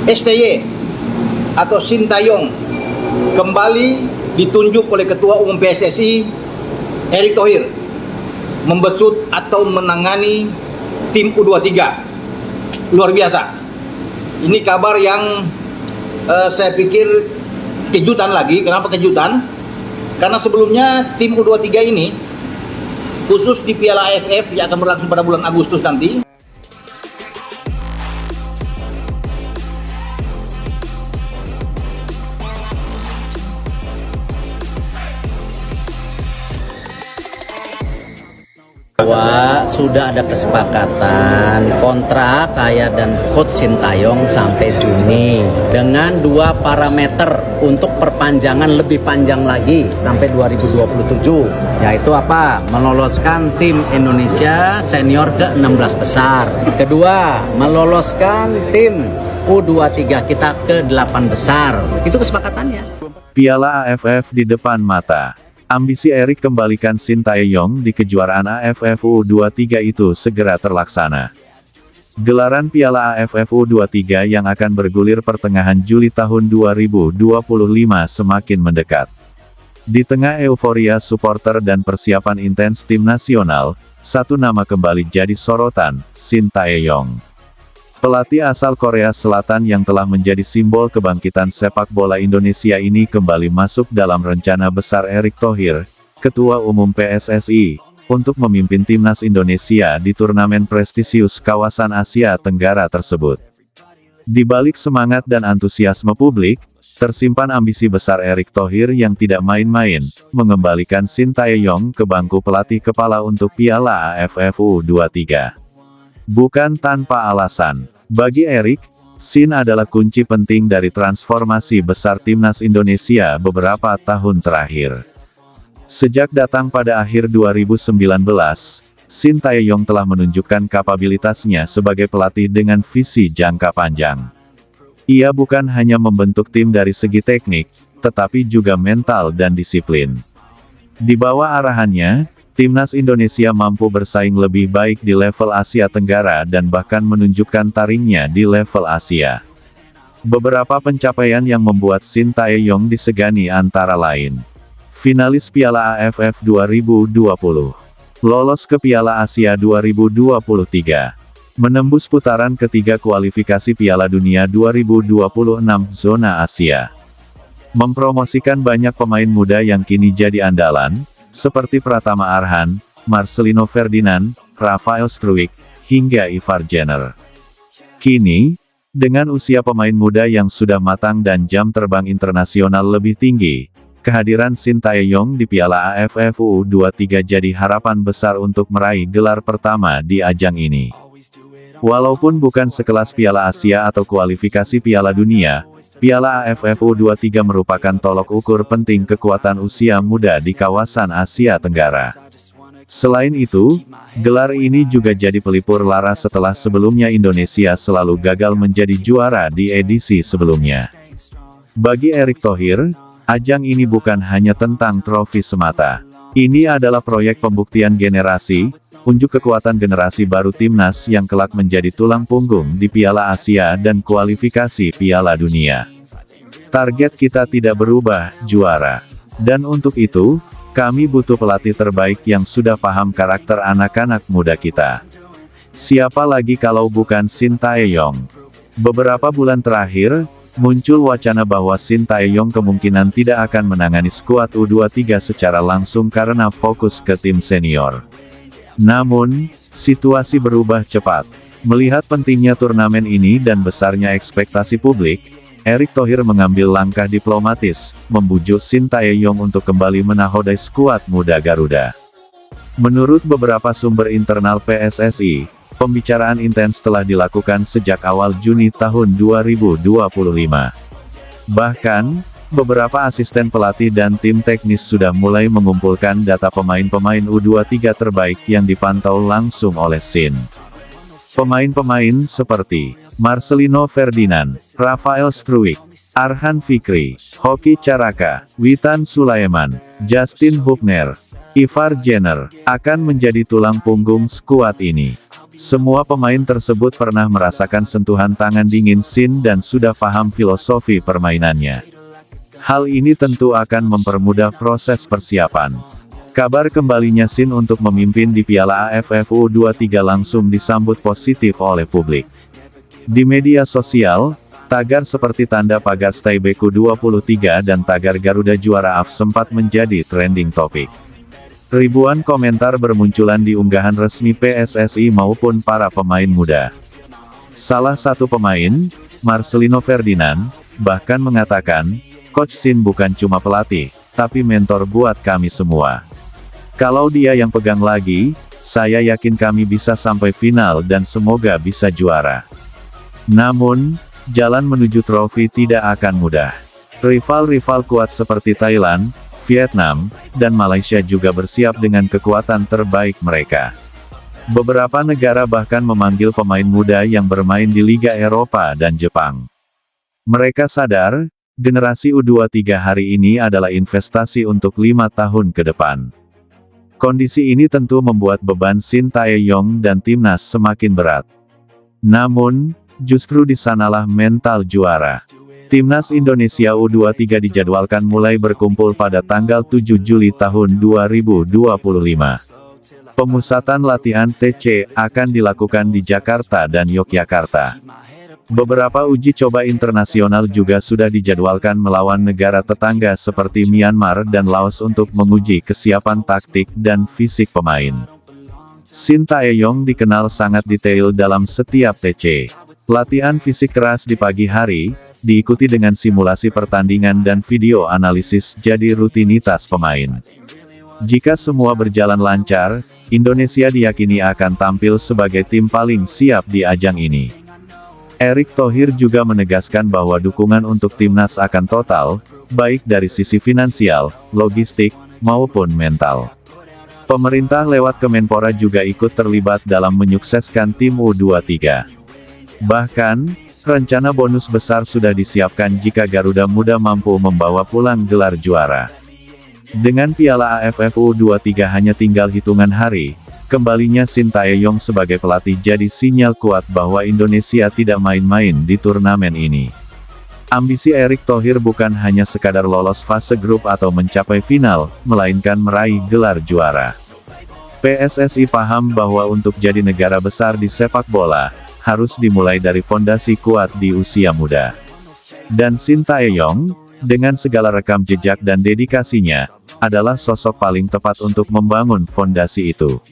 STY atau Sintayong kembali ditunjuk oleh Ketua Umum PSSI Erick Thohir membesut atau menangani tim U23. Luar biasa. Ini kabar yang saya pikir kejutan lagi. Kenapa kejutan? Karena sebelumnya tim U23 ini khusus di Piala AFF yang akan berlangsung pada bulan Agustus nanti. Bahwa sudah ada kesepakatan kontrak saya dan Coach Sintayong sampai Juni dengan 2 parameter untuk perpanjangan lebih panjang lagi sampai 2027, yaitu apa? Meloloskan tim Indonesia senior ke 16 besar. Kedua, meloloskan tim U23 kita ke 8 besar. Itu kesepakatannya. Piala AFF di depan mata. Ambisi Erick kembalikan Sintayong di kejuaraan AFF U23 itu segera terlaksana. Gelaran Piala AFF U23 yang akan bergulir pertengahan Juli tahun 2025 semakin mendekat. Di tengah euforia supporter dan persiapan intens tim nasional, satu nama kembali jadi sorotan, Sintayong. Pelatih asal Korea Selatan yang telah menjadi simbol kebangkitan sepak bola Indonesia ini kembali masuk dalam rencana besar Erick Thohir, Ketua Umum PSSI, untuk memimpin timnas Indonesia di turnamen prestisius kawasan Asia Tenggara tersebut. Di balik semangat dan antusiasme publik, tersimpan ambisi besar Erick Thohir yang tidak main-main, mengembalikan Sintayong ke bangku pelatih kepala untuk Piala AFF U23. Bukan tanpa alasan. Bagi Erick, Sin adalah kunci penting dari transformasi besar timnas Indonesia beberapa tahun terakhir. Sejak datang pada akhir 2019, Sintayong telah menunjukkan kapabilitasnya sebagai pelatih dengan visi jangka panjang. Ia bukan hanya membentuk tim dari segi teknik, tetapi juga mental dan disiplin. Di bawah arahannya, timnas Indonesia mampu bersaing lebih baik di level Asia Tenggara dan bahkan menunjukkan taringnya di level Asia. Beberapa pencapaian yang membuat Sintayong disegani antara lain: finalis Piala AFF 2020, lolos ke Piala Asia 2023, menembus putaran ketiga kualifikasi Piala Dunia 2026 zona Asia, mempromosikan banyak pemain muda yang kini jadi andalan, seperti Pratama Arhan, Marcelino Ferdinand, Rafael Struijk, hingga Ivar Jenner. Kini, dengan usia pemain muda yang sudah matang dan jam terbang internasional lebih tinggi, kehadiran Sintayong di Piala AFF U23 jadi harapan besar untuk meraih gelar pertama di ajang ini. Walaupun bukan sekelas Piala Asia atau kualifikasi Piala Dunia, Piala AFF U23 merupakan tolok ukur penting kekuatan usia muda di kawasan Asia Tenggara. Selain itu, gelar ini juga jadi pelipur lara setelah sebelumnya Indonesia selalu gagal menjadi juara di edisi sebelumnya. Bagi Erick Thohir, ajang ini bukan hanya tentang trofi semata. Ini adalah proyek pembuktian generasi, unjuk kekuatan generasi baru timnas yang kelak menjadi tulang punggung di Piala Asia dan kualifikasi Piala Dunia. Target kita tidak berubah, juara. Dan untuk itu, kami butuh pelatih terbaik yang sudah paham karakter anak-anak muda kita. Siapa lagi kalau bukan Sintayong? Beberapa bulan terakhir, muncul wacana bahwa Sintayong kemungkinan tidak akan menangani skuad U23 secara langsung karena fokus ke tim senior. Namun, situasi berubah cepat. Melihat pentingnya turnamen ini dan besarnya ekspektasi publik, Erick Thohir mengambil langkah diplomatis, membujuk Sintayong untuk kembali menahodai skuad muda Garuda. Menurut beberapa sumber internal PSSI, pembicaraan intens telah dilakukan sejak awal Juni tahun 2025. Bahkan, beberapa asisten pelatih dan tim teknis sudah mulai mengumpulkan data pemain-pemain U23 terbaik yang dipantau langsung oleh Sin. Pemain-pemain seperti Marcelino Ferdinand, Rafael Struijk, Arhan Fikri, Hoki Caraka, Witan Sulaiman, Justin Hubner, Ivar Jenner, akan menjadi tulang punggung skuad ini. Semua pemain tersebut pernah merasakan sentuhan tangan dingin Shin dan sudah paham filosofi permainannya. Hal ini tentu akan mempermudah proses persiapan. Kabar kembalinya Shin untuk memimpin di Piala AFF U23 langsung disambut positif oleh publik. Di media sosial, tagar seperti tanda pagar Staybeku 23 dan tagar Garuda Juara AF sempat menjadi trending topik. Ribuan komentar bermunculan di unggahan resmi PSSI maupun para pemain muda. Salah satu pemain, Marcelino Ferdinand, bahkan mengatakan, Coach Shin bukan cuma pelatih, tapi mentor buat kami semua. Kalau dia yang pegang lagi, saya yakin kami bisa sampai final dan semoga bisa juara. Namun, jalan menuju trofi tidak akan mudah. Rival-rival kuat seperti Thailand, Vietnam, dan Malaysia juga bersiap dengan kekuatan terbaik mereka. Beberapa negara bahkan memanggil pemain muda yang bermain di Liga Eropa dan Jepang. Mereka sadar, generasi U23 hari ini adalah investasi untuk 5 tahun ke depan. Kondisi ini tentu membuat beban Shin Tae-yong dan timnas semakin berat. Namun, justru di sanalah mental juara. Timnas Indonesia U23 dijadwalkan mulai berkumpul pada tanggal 7 Juli tahun 2025. Pemusatan latihan TC akan dilakukan di Jakarta dan Yogyakarta. Beberapa uji coba internasional juga sudah dijadwalkan melawan negara tetangga seperti Myanmar dan Laos untuk menguji kesiapan taktik dan fisik pemain. Shin Tae-yong dikenal sangat detail dalam setiap TC. Latihan fisik keras di pagi hari, diikuti dengan simulasi pertandingan dan video analisis jadi rutinitas pemain. Jika semua berjalan lancar, Indonesia diyakini akan tampil sebagai tim paling siap di ajang ini. Erick Thohir juga menegaskan bahwa dukungan untuk timnas akan total, baik dari sisi finansial, logistik, maupun mental. Pemerintah lewat Kemenpora juga ikut terlibat dalam menyukseskan tim U23. Bahkan, rencana bonus besar sudah disiapkan jika Garuda Muda mampu membawa pulang gelar juara. Dengan Piala AFF U23 hanya tinggal hitungan hari, kembalinya Shin Tae-yong sebagai pelatih jadi sinyal kuat bahwa Indonesia tidak main-main di turnamen ini. Ambisi Erick Thohir bukan hanya sekadar lolos fase grup atau mencapai final, melainkan meraih gelar juara. PSSI paham bahwa untuk jadi negara besar di sepak bola, harus dimulai dari fondasi kuat di usia muda. Dan Shin Tae-yong, dengan segala rekam jejak dan dedikasinya, adalah sosok paling tepat untuk membangun fondasi itu.